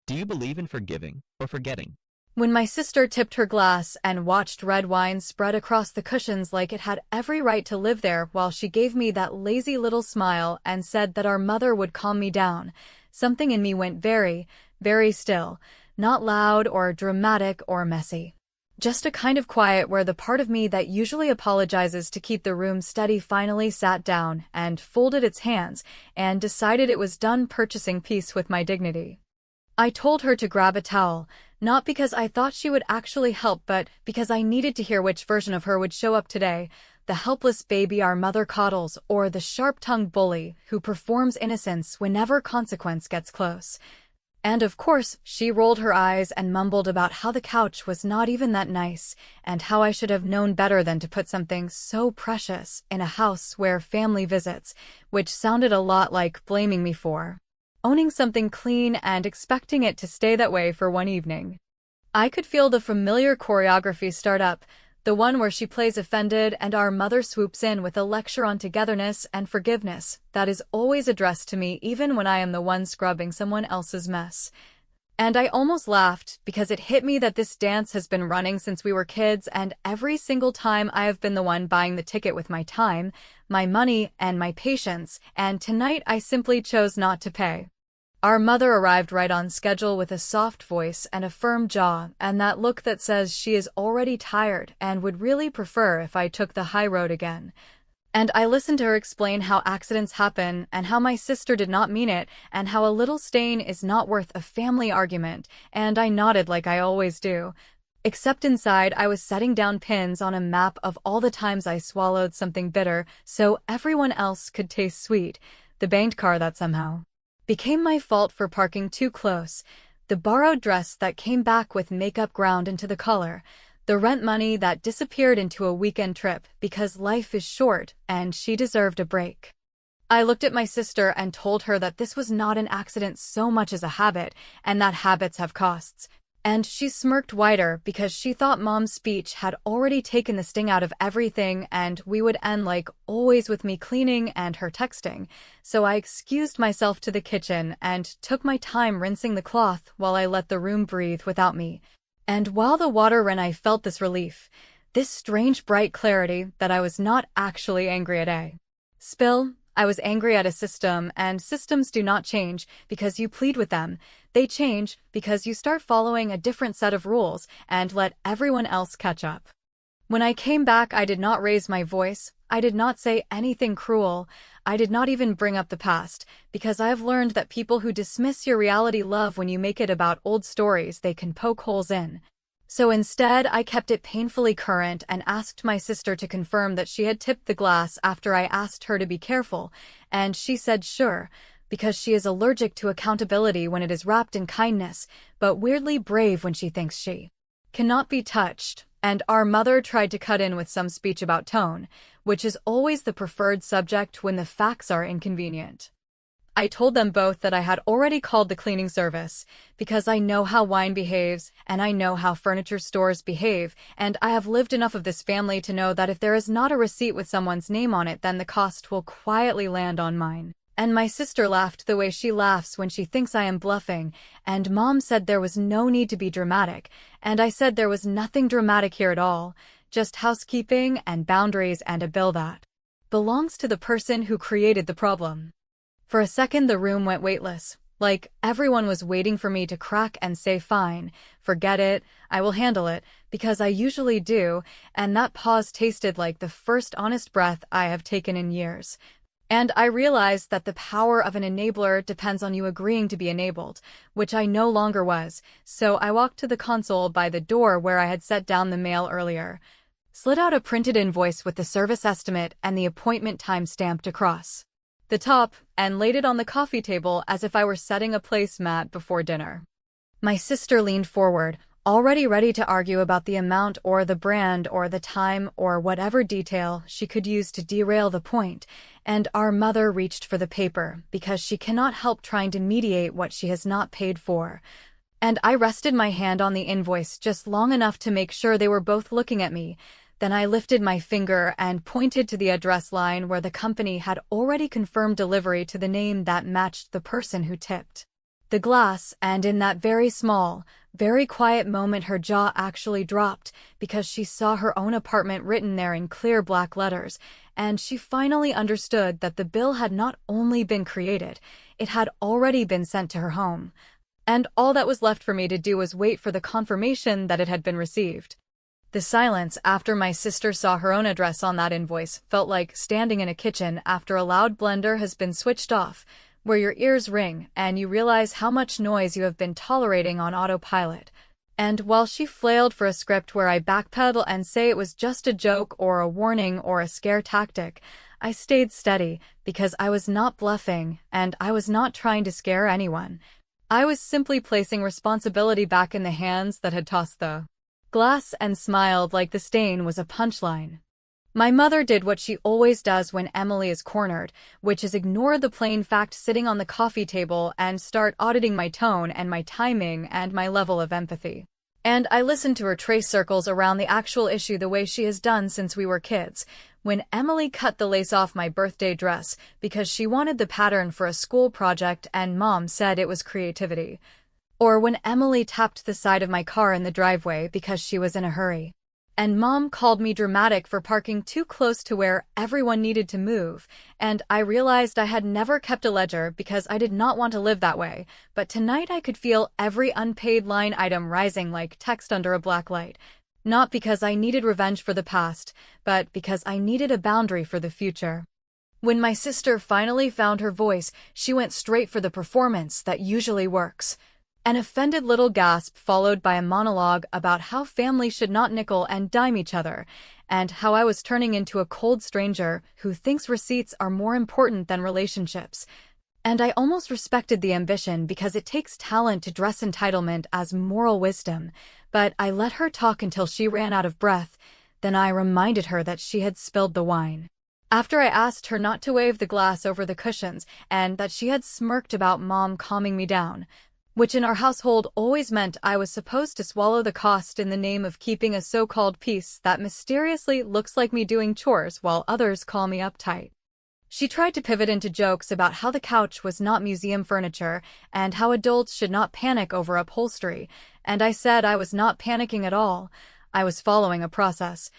Do you believe in forgiving or forgetting? When my sister tipped her glass and watched red wine spread across the cushions like it had every right to live there while she gave me that lazy little smile and said that our mother would calm me down, something in me went very, very still, not loud or dramatic or messy. Just a kind of quiet where the part of me that usually apologizes to keep the room steady finally sat down and folded its hands and decided it was done purchasing peace with my dignity. I told her to grab a towel, not because I thought she would actually help but because I needed to hear which version of her would show up today, the helpless baby our mother coddles or the sharp-tongued bully who performs innocence whenever consequence gets close. And of course, she rolled her eyes and mumbled about how the couch was not even that nice, and how I should have known better than to put something so precious in a house where family visits, which sounded a lot like blaming me for owning something clean and expecting it to stay that way for one evening. I could feel the familiar choreography start up, the one where she plays offended and our mother swoops in with a lecture on togetherness and forgiveness that is always addressed to me even when I am the one scrubbing someone else's mess. And I almost laughed because it hit me that this dance has been running since we were kids, and every single time I have been the one buying the ticket with my time, my money, and my patience, and tonight I simply chose not to pay. Our mother arrived right on schedule with a soft voice and a firm jaw and that look that says she is already tired and would really prefer if I took the high road again. And I listened to her explain how accidents happen and how my sister did not mean it and how a little stain is not worth a family argument, and I nodded like I always do. Except inside I was setting down pins on a map of all the times I swallowed something bitter so everyone else could taste sweet, the banked car that somehow became my fault for parking too close, the borrowed dress that came back with makeup ground into the collar, the rent money that disappeared into a weekend trip because life is short and she deserved a break. I looked at my sister and told her that this was not an accident so much as a habit, and that habits have costs. And she smirked wider because she thought Mom's speech had already taken the sting out of everything and we would end like always with me cleaning and her texting. So I excused myself to the kitchen and took my time rinsing the cloth while I let the room breathe without me. And while the water ran, I felt this relief, this strange bright clarity that I was not actually angry at a spill. I was angry at a system, and systems do not change because you plead with them. They change because you start following a different set of rules and let everyone else catch up. When I came back, I did not raise my voice. I did not say anything cruel. I did not even bring up the past, because I have learned that people who dismiss your reality love when you make it about old stories they can poke holes in. So instead, I kept it painfully current and asked my sister to confirm that she had tipped the glass after I asked her to be careful, and she said sure, because she is allergic to accountability when it is wrapped in kindness, but weirdly brave when she thinks she cannot be touched. And our mother tried to cut in with some speech about tone, which is always the preferred subject when the facts are inconvenient. I told them both that I had already called the cleaning service, because I know how wine behaves, and I know how furniture stores behave, and I have lived enough of this family to know that if there is not a receipt with someone's name on it, then the cost will quietly land on mine. And my sister laughed the way she laughs when she thinks I am bluffing, and Mom said there was no need to be dramatic, and I said there was nothing dramatic here at all, just housekeeping and boundaries and a bill that belongs to the person who created the problem. For a second the room went weightless, like everyone was waiting for me to crack and say fine, forget it, I will handle it, because I usually do, and that pause tasted like the first honest breath I have taken in years. And I realized that the power of an enabler depends on you agreeing to be enabled, which I no longer was, so I walked to the console by the door where I had set down the mail earlier, slid out a printed invoice with the service estimate and the appointment time stamped across the top, and laid it on the coffee table as if I were setting a placemat before dinner. My sister leaned forward, already ready to argue about the amount or the brand or the time or whatever detail she could use to derail the point, and our mother reached for the paper because she cannot help trying to mediate what she has not paid for. And I rested my hand on the invoice just long enough to make sure they were both looking at me. Then I lifted my finger and pointed to the address line where the company had already confirmed delivery to the name that matched the person who tipped. the glass, and in that very small, very quiet moment her jaw actually dropped because she saw her own apartment written there in clear black letters, and she finally understood that the bill had not only been created, it had already been sent to her home. And all that was left for me to do was wait for the confirmation that it had been received. The silence after my sister saw her own address on that invoice felt like standing in a kitchen after a loud blender has been switched off, where your ears ring and you realize how much noise you have been tolerating on autopilot. And while she flailed for a script where I backpedal and say it was just a joke or a warning or a scare tactic, I stayed steady because I was not bluffing and I was not trying to scare anyone. I was simply placing responsibility back in the hands that had tossed the glass and smiled like the stain was a punchline. My mother did what she always does when Emily is cornered, which is ignore the plain fact sitting on the coffee table and start auditing my tone and my timing and my level of empathy. And I listened to her trace circles around the actual issue the way she has done since we were kids. When Emily cut the lace off my birthday dress because she wanted the pattern for a school project and Mom said it was creativity. Or when Emily tapped the side of my car in the driveway because she was in a hurry. And Mom called me dramatic for parking too close to where everyone needed to move, and I realized I had never kept a ledger because I did not want to live that way, but tonight I could feel every unpaid line item rising like text under a black light. Not because I needed revenge for the past, but because I needed a boundary for the future. When my sister finally found her voice, she went straight for the performance that usually works. An offended little gasp followed by a monologue about how family should not nickel and dime each other, and how I was turning into a cold stranger who thinks receipts are more important than relationships. And I almost respected the ambition because it takes talent to dress entitlement as moral wisdom, but I let her talk until she ran out of breath. Then I reminded her that she had spilled the wine. After I asked her not to wave the glass over the cushions and that she had smirked about Mom calming me down, which in our household always meant I was supposed to swallow the cost in the name of keeping a so-called peace that mysteriously looks like me doing chores while others call me uptight. She tried to pivot into jokes about how the couch was not museum furniture and how adults should not panic over upholstery, and I said I was not panicking at all. I was following a process.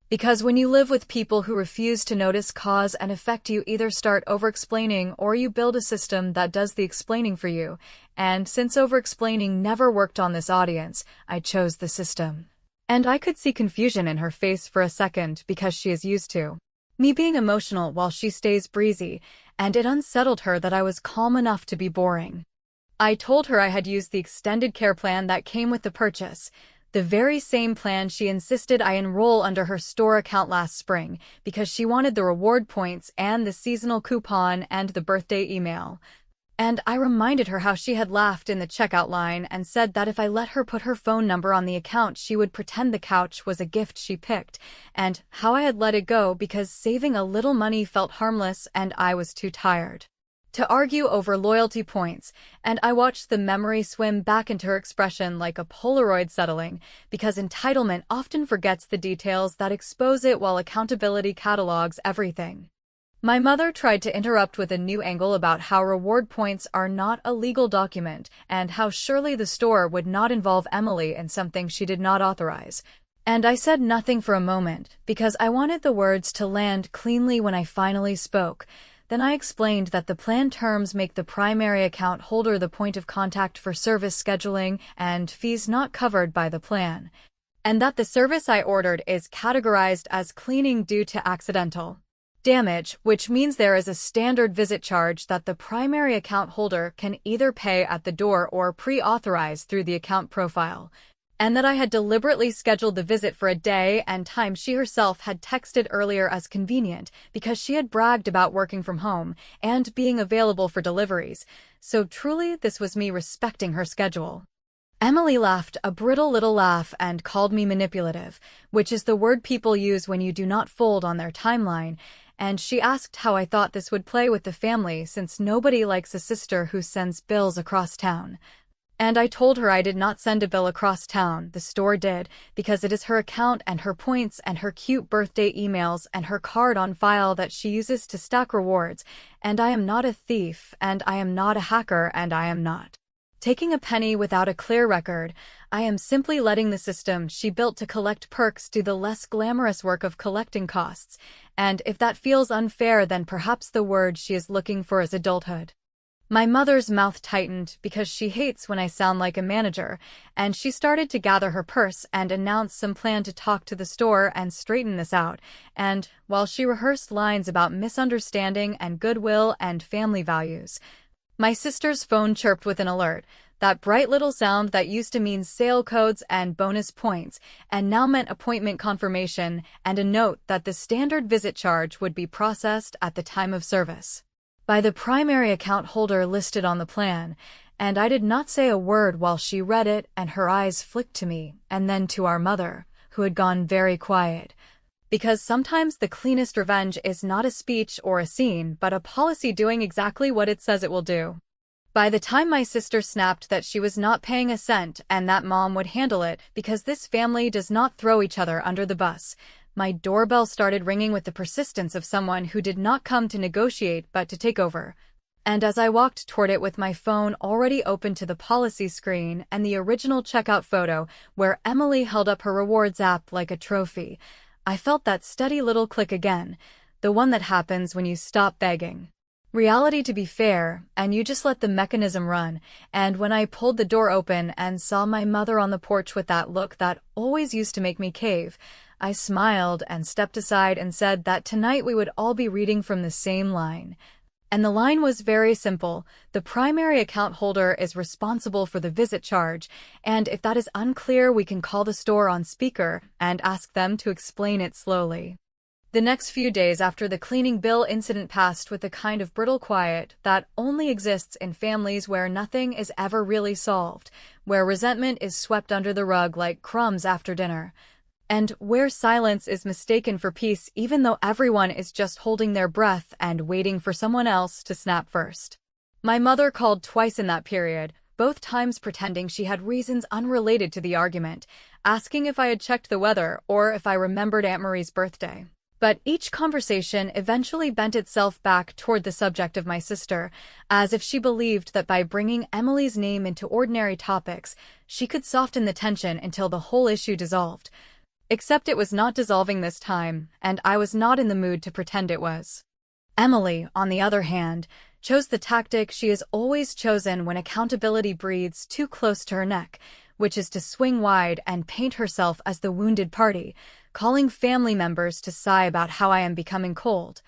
Because when you live with people who refuse to notice cause and effect, you either start over-explaining or you build a system that does the explaining for you. And since over-explaining never worked on this audience, I chose the system. And I could see confusion in her face for a second because she is used to me being emotional while she stays breezy, and it unsettled her that I was calm enough to be boring. I told her I had used the extended care plan that came with the purchase, the very same plan she insisted I enroll under her store account last spring because she wanted the reward points and the seasonal coupon and the birthday email. And I reminded her how she had laughed in the checkout line and said that if I let her put her phone number on the account, she would pretend the couch was a gift she picked, and how I had let it go because saving a little money felt harmless and I was too tired to argue over loyalty points, and I watched the memory swim back into her expression like a Polaroid settling, because entitlement often forgets the details that expose it while accountability catalogs everything. My mother tried to interrupt with a new angle about how reward points are not a legal document and how surely the store would not involve Emily in something she did not authorize. And I said nothing for a moment because I wanted the words to land cleanly when I finally spoke. Then I explained that the plan terms make the primary account holder the point of contact for service scheduling and fees not covered by the plan, and that the service I ordered is categorized as cleaning due to accidental damage, which means there is a standard visit charge that the primary account holder can either pay at the door or pre-authorize through the account profile. And that I had deliberately scheduled the visit for a day and time she herself had texted earlier as convenient because she had bragged about working from home and being available for deliveries. So truly this was me respecting her schedule. Emily laughed a brittle little laugh and called me manipulative, which is the word people use when you do not fold on their timeline, and she asked how I thought this would play with the family since nobody likes a sister who sends bills across town. And I told her I did not send a bill across town, the store did, because it is her account and her points and her cute birthday emails and her card on file that she uses to stack rewards, and I am not a thief, and I am not a hacker, and I am not Taking a penny without a clear record, I am simply letting the system she built to collect perks do the less glamorous work of collecting costs, and if that feels unfair, then perhaps the word she is looking for is adulthood. My mother's mouth tightened because she hates when I sound like a manager, and she started to gather her purse and announce some plan to talk to the store and straighten this out, and while she rehearsed lines about misunderstanding and goodwill and family values, my sister's phone chirped with an alert, that bright little sound that used to mean sale codes and bonus points, and now meant appointment confirmation and a note that the standard visit charge would be processed at the time of service by the primary account holder listed on the plan, and I did not say a word while she read it, and her eyes flicked to me and then to our mother, who had gone very quiet. Because sometimes the cleanest revenge is not a speech or a scene, but a policy doing exactly what it says it will do. By the time my sister snapped that she was not paying a cent and that mom would handle it because this family does not throw each other under the bus, my doorbell started ringing with the persistence of someone who did not come to negotiate but to take over. And as I walked toward it with my phone already open to the policy screen and the original checkout photo where Emily held up her rewards app like a trophy, I felt that steady little click again, the one that happens when you stop begging reality to be fair, and you just let the mechanism run. And when I pulled the door open and saw my mother on the porch with that look that always used to make me cave, I smiled and stepped aside and said that tonight we would all be reading from the same line. And the line was very simple: the primary account holder is responsible for the visit charge, and if that is unclear, we can call the store on speaker and ask them to explain it slowly. The next few days after the cleaning bill incident passed with the kind of brittle quiet that only exists in families where nothing is ever really solved, where resentment is swept under the rug like crumbs after dinner, and where silence is mistaken for peace even though everyone is just holding their breath and waiting for someone else to snap first. My mother called twice in that period, both times pretending she had reasons unrelated to the argument, asking if I had checked the weather or if I remembered Aunt Marie's birthday. But each conversation eventually bent itself back toward the subject of my sister, as if she believed that by bringing Emily's name into ordinary topics, she could soften the tension until the whole issue dissolved. Except it was not dissolving this time, and I was not in the mood to pretend it was. Emily, on the other hand, chose the tactic she has always chosen when accountability breathes too close to her neck, which is to swing wide and paint herself as the wounded party, calling family members to sigh about how I am becoming cold,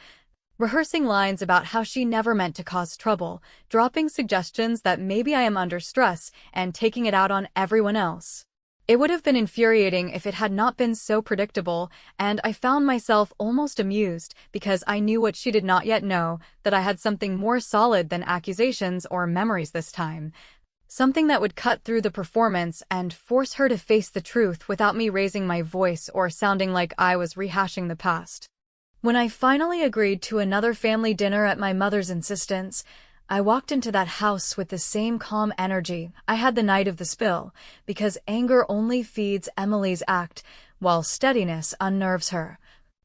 rehearsing lines about how she never meant to cause trouble, dropping suggestions that maybe I am under stress, and taking it out on everyone else. It would have been infuriating if it had not been so predictable, and I found myself almost amused because I knew what she did not yet know, that I had something more solid than accusations or memories this time. Something that would cut through the performance and force her to face the truth without me raising my voice or sounding like I was rehashing the past. When I finally agreed to another family dinner at my mother's insistence, I walked into that house with the same calm energy I had the night of the spill, because anger only feeds Emily's act, while steadiness unnerves her.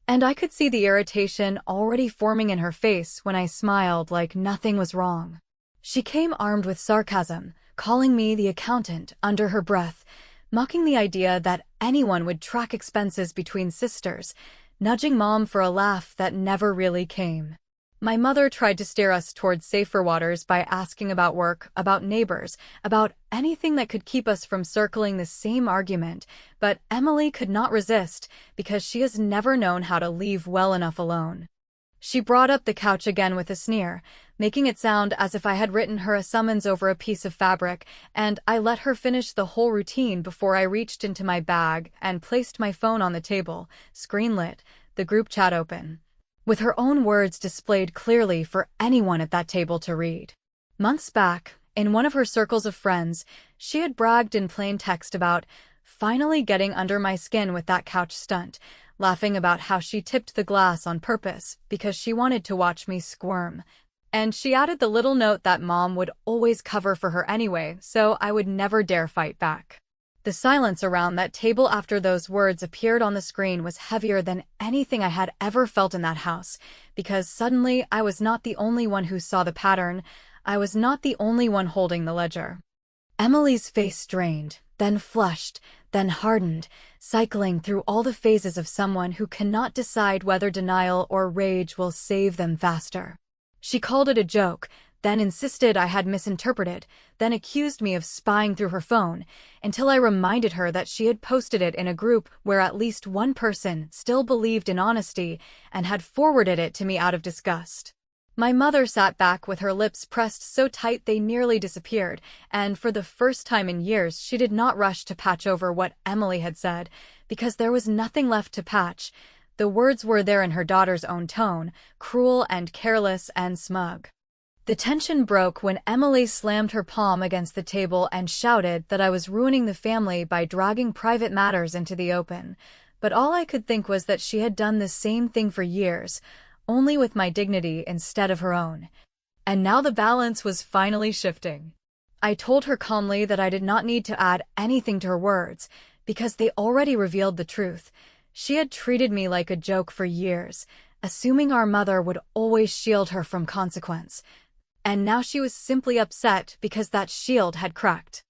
And I could see the irritation already forming in her face when I smiled like nothing was wrong. She came armed with sarcasm, calling me the accountant under her breath, mocking the idea that anyone would track expenses between sisters, nudging Mom for a laugh that never really came. My mother tried to steer us towards safer waters by asking about work, about neighbors, about anything that could keep us from circling the same argument, but Emily could not resist because she has never known how to leave well enough alone. She brought up the couch again with a sneer, making it sound as if I had written her a summons over a piece of fabric, and I let her finish the whole routine before I reached into my bag and placed my phone on the table, screen lit, the group chat open, with her own words displayed clearly for anyone at that table to read. Months back, in one of her circles of friends, she had bragged in plain text about finally getting under my skin with that couch stunt, laughing about how she tipped the glass on purpose because she wanted to watch me squirm. And she added the little note that Mom would always cover for her anyway, so I would never dare fight back. The silence around that table after those words appeared on the screen was heavier than anything I had ever felt in that house, because suddenly I was not the only one who saw the pattern. I was not the only one holding the ledger. Emily's face strained, then flushed, then hardened, cycling through all the phases of someone who cannot decide whether denial or rage will save them faster. She called it a joke, then insisted I had misinterpreted, then accused me of spying through her phone, until I reminded her that she had posted it in a group where at least one person still believed in honesty and had forwarded it to me out of disgust. My mother sat back with her lips pressed so tight they nearly disappeared, and for the first time in years she did not rush to patch over what Emily had said, because there was nothing left to patch. The words were there in her daughter's own tone, cruel and careless and smug. The tension broke when Emily slammed her palm against the table and shouted that I was ruining the family by dragging private matters into the open. But all I could think was that she had done the same thing for years, only with my dignity instead of her own. And now the balance was finally shifting. I told her calmly that I did not need to add anything to her words, because they already revealed the truth. She had treated me like a joke for years, assuming our mother would always shield her from consequence. And now she was simply upset because that shield had cracked.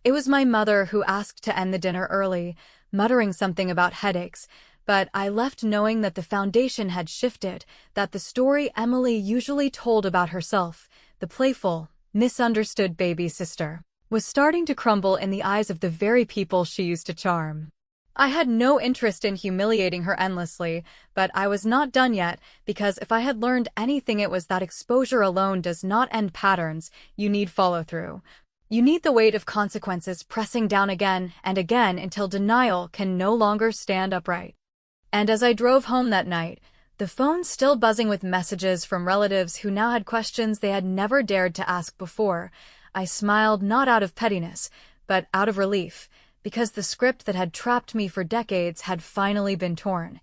It was my mother who asked to end the dinner early, muttering something about headaches, but I left knowing that the foundation had shifted, that the story Emily usually told about herself, the playful, misunderstood baby sister, was starting to crumble in the eyes of the very people she used to charm. I had no interest in humiliating her endlessly, but I was not done yet, because if I had learned anything it was that exposure alone does not end patterns, you need follow-through. You need the weight of consequences pressing down again and again until denial can no longer stand upright. And as I drove home that night, the phone still buzzing with messages from relatives who now had questions they had never dared to ask before, I smiled not out of pettiness, but out of relief, because the script that had trapped me for decades had finally been torn.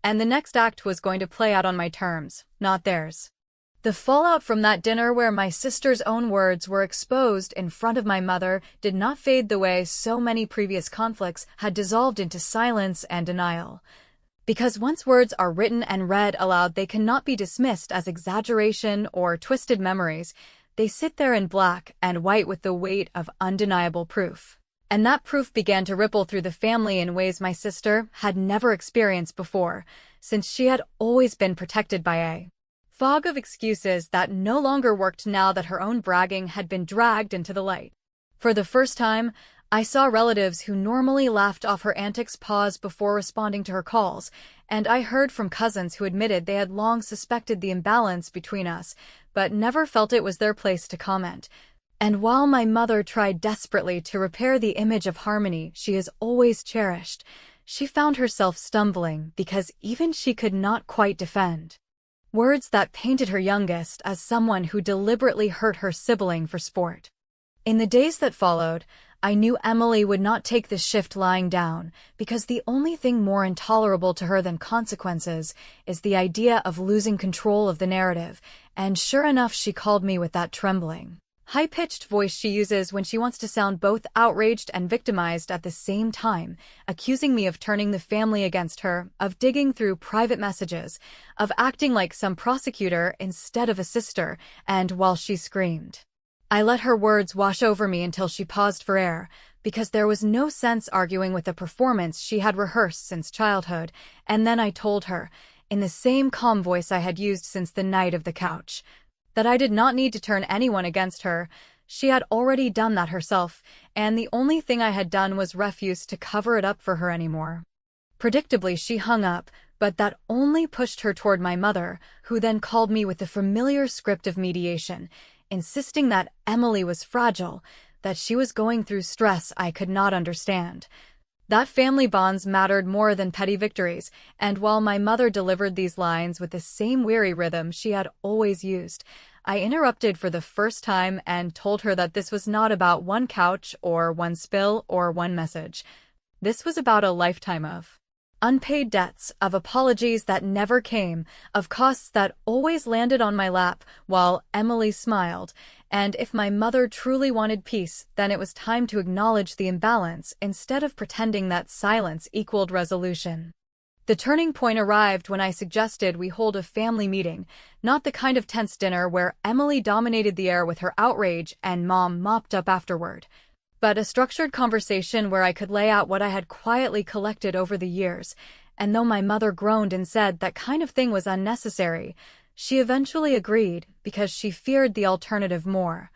And the next act was going to play out on my terms, not theirs. The fallout from that dinner where my sister's own words were exposed in front of my mother did not fade the way so many previous conflicts had dissolved into silence and denial. Because once words are written and read aloud, they cannot be dismissed as exaggeration or twisted memories. They sit there in black and white with the weight of undeniable proof. And that proof began to ripple through the family in ways my sister had never experienced before, since she had always been protected by a fog of excuses that no longer worked now that her own bragging had been dragged into the light. For the first time, I saw relatives who normally laughed off her antics pause before responding to her calls, and I heard from cousins who admitted they had long suspected the imbalance between us, but never felt it was their place to comment. And while my mother tried desperately to repair the image of harmony she has always cherished, she found herself stumbling because even she could not quite defend words that painted her youngest as someone who deliberately hurt her sibling for sport. In the days that followed, I knew Emily would not take this shift lying down, because the only thing more intolerable to her than consequences is the idea of losing control of the narrative, and sure enough she called me with that trembling, high-pitched voice she uses when she wants to sound both outraged and victimized at the same time, accusing me of turning the family against her, of digging through private messages, of acting like some prosecutor instead of a sister, and while she screamed, I let her words wash over me until she paused for air, because there was no sense arguing with a performance she had rehearsed since childhood, and then I told her, in the same calm voice I had used since the night of the couch, that I did not need to turn anyone against her. She had already done that herself, and the only thing I had done was refuse to cover it up for her anymore. Predictably, she hung up, but that only pushed her toward my mother, who then called me with the familiar script of mediation, insisting that Emily was fragile, that she was going through stress I could not understand. That family bonds mattered more than petty victories, and while my mother delivered these lines with the same weary rhythm she had always used, I interrupted for the first time and told her that this was not about one couch or one spill or one message. This was about a lifetime of unpaid debts, of apologies that never came, of costs that always landed on my lap while Emily smiled, and if my mother truly wanted peace, then it was time to acknowledge the imbalance instead of pretending that silence equaled resolution. The turning point arrived when I suggested we hold a family meeting, not the kind of tense dinner where Emily dominated the air with her outrage and Mom mopped up afterward. but a structured conversation where I could lay out what I had quietly collected over the years. And though my mother groaned and said that kind of thing was unnecessary, she eventually agreed because she feared the alternative more,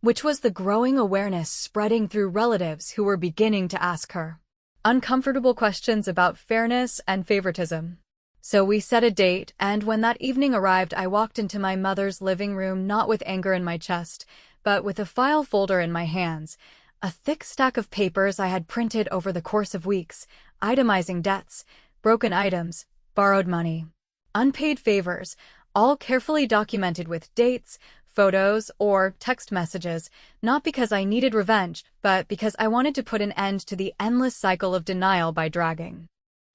which was the growing awareness spreading through relatives who were beginning to ask her uncomfortable questions about fairness and favoritism. So we set a date, and when that evening arrived, I walked into my mother's living room not with anger in my chest, but with a file folder in my hands, a thick stack of papers I had printed over the course of weeks, itemizing debts, broken items, borrowed money, unpaid favors, all carefully documented with dates, photos, or text messages, not because I needed revenge, but because I wanted to put an end to the endless cycle of denial by dragging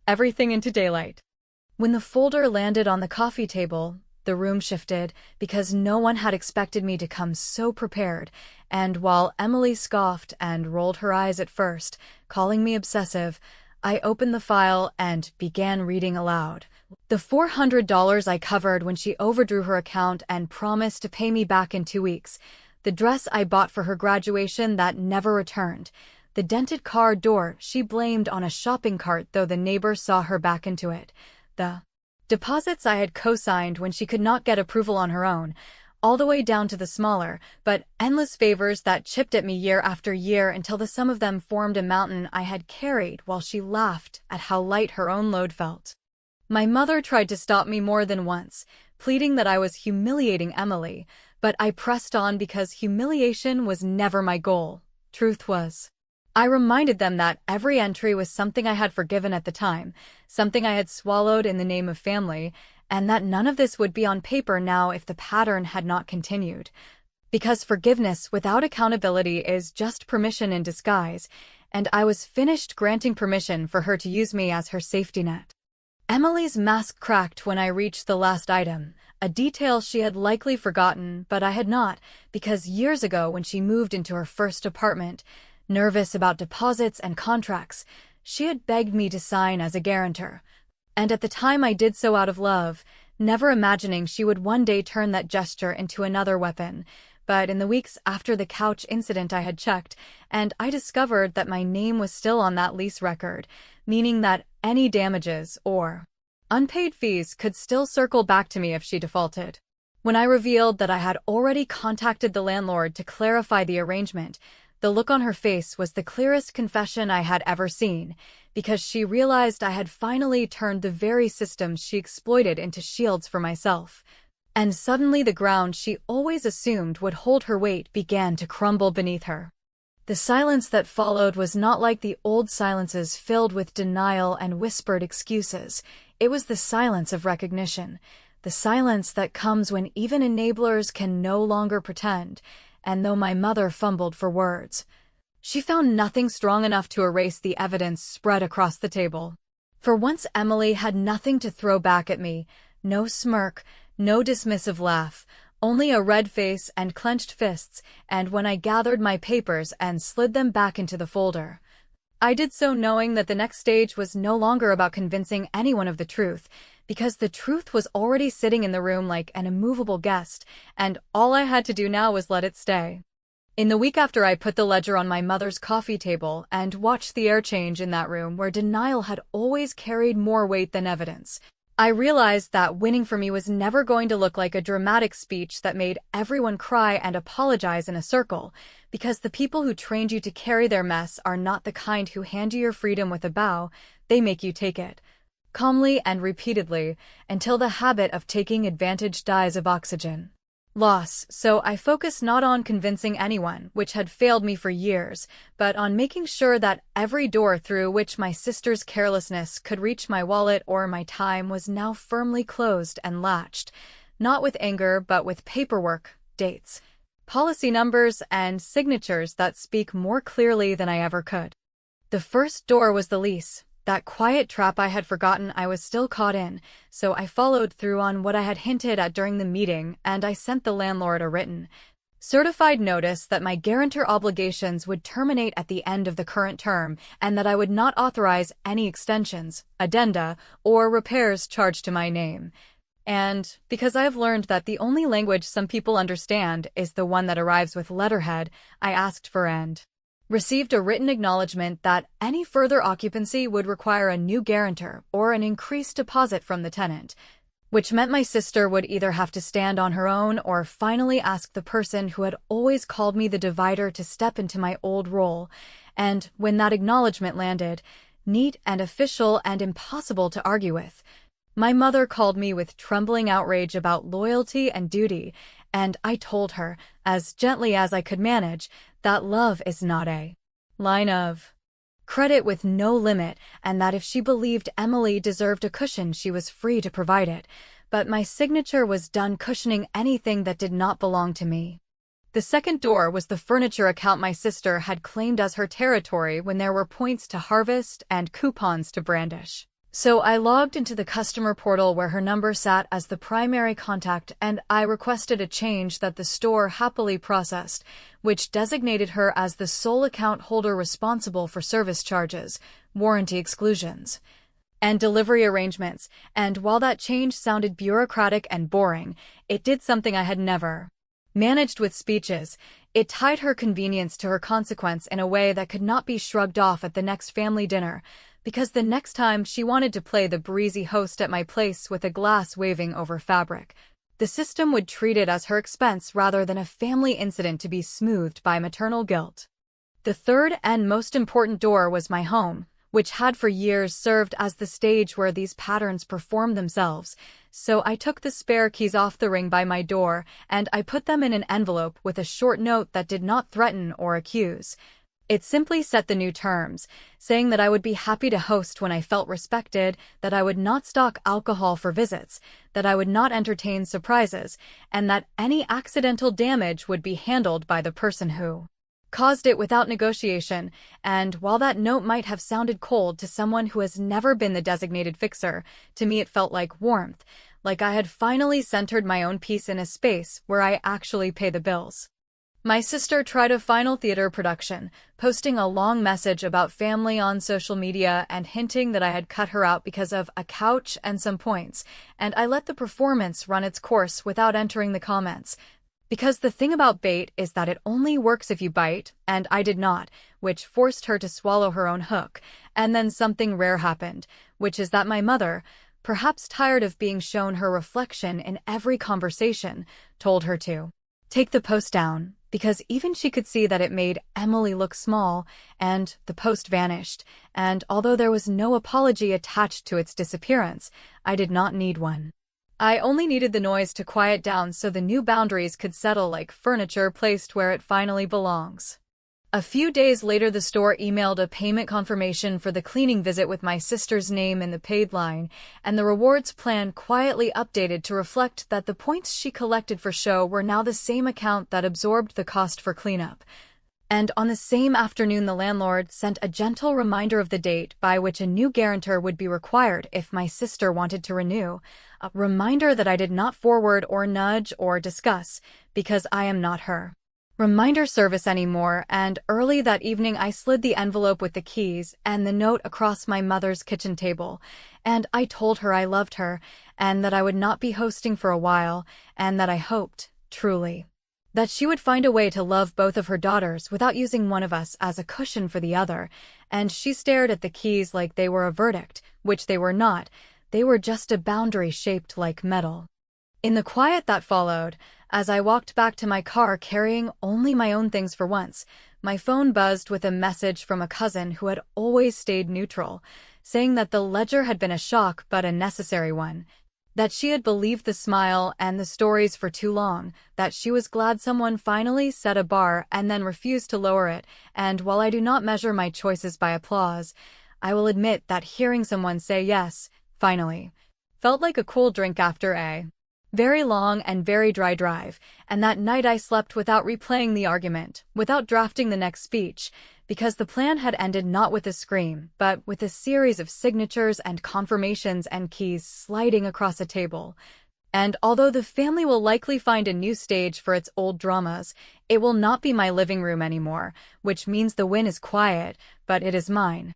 everything into daylight. When the folder landed on the coffee table, the room shifted because no one had expected me to come so prepared, and while Emily scoffed and rolled her eyes at first, calling me obsessive, I opened the file and began reading aloud. The $400 I covered when she overdrew her account and promised to pay me back in 2 weeks. The dress I bought for her graduation that never returned. The dented car door she blamed on a shopping cart though the neighbor saw her back into it. The deposits I had co-signed when she could not get approval on her own, all the way down to the smaller, but endless favors that chipped at me year after year until the sum of them formed a mountain I had carried while she laughed at how light her own load felt. My mother tried to stop me more than once, pleading that I was humiliating Emily, but I pressed on because humiliation was never my goal. Truth was, I reminded them that every entry was something I had forgiven at the time, something I had swallowed in the name of family, and that none of this would be on paper now if the pattern had not continued. Because forgiveness without accountability is just permission in disguise, and I was finished granting permission for her to use me as her safety net. Emily's mask cracked when I reached the last item, a detail she had likely forgotten, but I had not, because years ago when she moved into her first apartment, nervous about deposits and contracts, she had begged me to sign as a guarantor. And at the time I did so out of love, never imagining she would one day turn that gesture into another weapon. But in the weeks after the couch incident I had checked, and I discovered that my name was still on that lease record, meaning that any damages or unpaid fees could still circle back to me if she defaulted. When I revealed that I had already contacted the landlord to clarify the arrangement, the look on her face was the clearest confession I had ever seen, because she realized I had finally turned the very systems she exploited into shields for myself. And suddenly the ground she always assumed would hold her weight began to crumble beneath her. The silence that followed was not like the old silences filled with denial and whispered excuses. It was the silence of recognition, the silence that comes when even enablers can no longer pretend. And though my mother fumbled for words, she found nothing strong enough to erase the evidence spread across the table. For once Emily had nothing to throw back at me, no smirk, no dismissive laugh, only a red face and clenched fists, and when I gathered my papers and slid them back into the folder, I did so knowing that the next stage was no longer about convincing anyone of the truth, because the truth was already sitting in the room like an immovable guest, and all I had to do now was let it stay. In the week after I put the ledger on my mother's coffee table and watched the air change in that room where denial had always carried more weight than evidence, I realized that winning for me was never going to look like a dramatic speech that made everyone cry and apologize in a circle, because the people who trained you to carry their mess are not the kind who hand you your freedom with a bow. They make you take it, calmly and repeatedly, until the habit of taking advantage dies of oxygen loss. So I focused not on convincing anyone, which had failed me for years, but on making sure that every door through which my sister's carelessness could reach my wallet or my time was now firmly closed and latched, not with anger but with paperwork, dates, policy numbers, and signatures that speak more clearly than I ever could. The first door was the lease, that quiet trap I had forgotten I was still caught in, so I followed through on what I had hinted at during the meeting, and I sent the landlord a written, certified notice that my guarantor obligations would terminate at the end of the current term, and that I would not authorize any extensions, addenda, or repairs charged to my name. And, because I have learned that the only language some people understand is the one that arrives with letterhead, I asked for an Received a written acknowledgement that any further occupancy would require a new guarantor or an increased deposit from the tenant, which meant my sister would either have to stand on her own or finally ask the person who had always called me the divider to step into my old role. And when that acknowledgement landed, neat and official and impossible to argue with, my mother called me with trembling outrage about loyalty and duty, and I told her, as gently as I could manage, that love is not a line of credit with no limit, and that if she believed Emily deserved a cushion, she was free to provide it. But my signature was done cushioning anything that did not belong to me. The second door was the furniture account my sister had claimed as her territory when there were points to harvest and coupons to brandish. So I logged into the customer portal where her number sat as the primary contact, and I requested a change that the store happily processed, which designated her as the sole account holder responsible for service charges, warranty exclusions, and delivery arrangements. And while that change sounded bureaucratic and boring, it did something I had never managed with speeches. It tied her convenience to her consequence in a way that could not be shrugged off at the next family dinner, because the next time she wanted to play the breezy host at my place with a glass waving over fabric, the system would treat it as her expense rather than a family incident to be smoothed by maternal guilt. The third and most important door was my home, which had for years served as the stage where these patterns performed themselves. So I took the spare keys off the ring by my door, and I put them in an envelope with a short note that did not threaten or accuse. It simply set the new terms, saying that I would be happy to host when I felt respected, that I would not stock alcohol for visits, that I would not entertain surprises, and that any accidental damage would be handled by the person who caused it without negotiation. And while that note might have sounded cold to someone who has never been the designated fixer, to me it felt like warmth, like I had finally centered my own peace in a space where I actually pay the bills. My sister tried a final theater production, posting a long message about family on social media and hinting that I had cut her out because of a couch and some points, and I let the performance run its course without entering the comments. Because the thing about bait is that it only works if you bite, and I did not, which forced her to swallow her own hook. And then something rare happened, which is that my mother, perhaps tired of being shown her reflection in every conversation, told her to take the post down, because even she could see that it made Emily look small, and the post vanished, and although there was no apology attached to its disappearance, I did not need one. I only needed the noise to quiet down so the new boundaries could settle like furniture placed where it finally belongs. A few days later, the store emailed a payment confirmation for the cleaning visit with my sister's name in the paid line, and the rewards plan quietly updated to reflect that the points she collected for show were now the same account that absorbed the cost for cleanup. And on the same afternoon, the landlord sent a gentle reminder of the date by which a new guarantor would be required if my sister wanted to renew, a reminder that I did not forward or nudge or discuss, because I am not her reminder service anymore. And early that evening I slid the envelope with the keys and the note across my mother's kitchen table, and I told her I loved her, and that I would not be hosting for a while, and that I hoped, truly, that she would find a way to love both of her daughters without using one of us as a cushion for the other. And she stared at the keys like they were a verdict, which they were not. They were just a boundary shaped like metal. In the quiet that followed, as I walked back to my car carrying only my own things for once, my phone buzzed with a message from a cousin who had always stayed neutral, saying that the ledger had been a shock but a necessary one, that she had believed the smile and the stories for too long, that she was glad someone finally set a bar and then refused to lower it. And while I do not measure my choices by applause, I will admit that hearing someone say yes, finally, felt like a cool drink after a very long and very dry drive. And that night I slept without replaying the argument, without drafting the next speech, because the plan had ended not with a scream, but with a series of signatures and confirmations and keys sliding across a table. And although the family will likely find a new stage for its old dramas, it will not be my living room anymore, which means the win is quiet, but it is mine.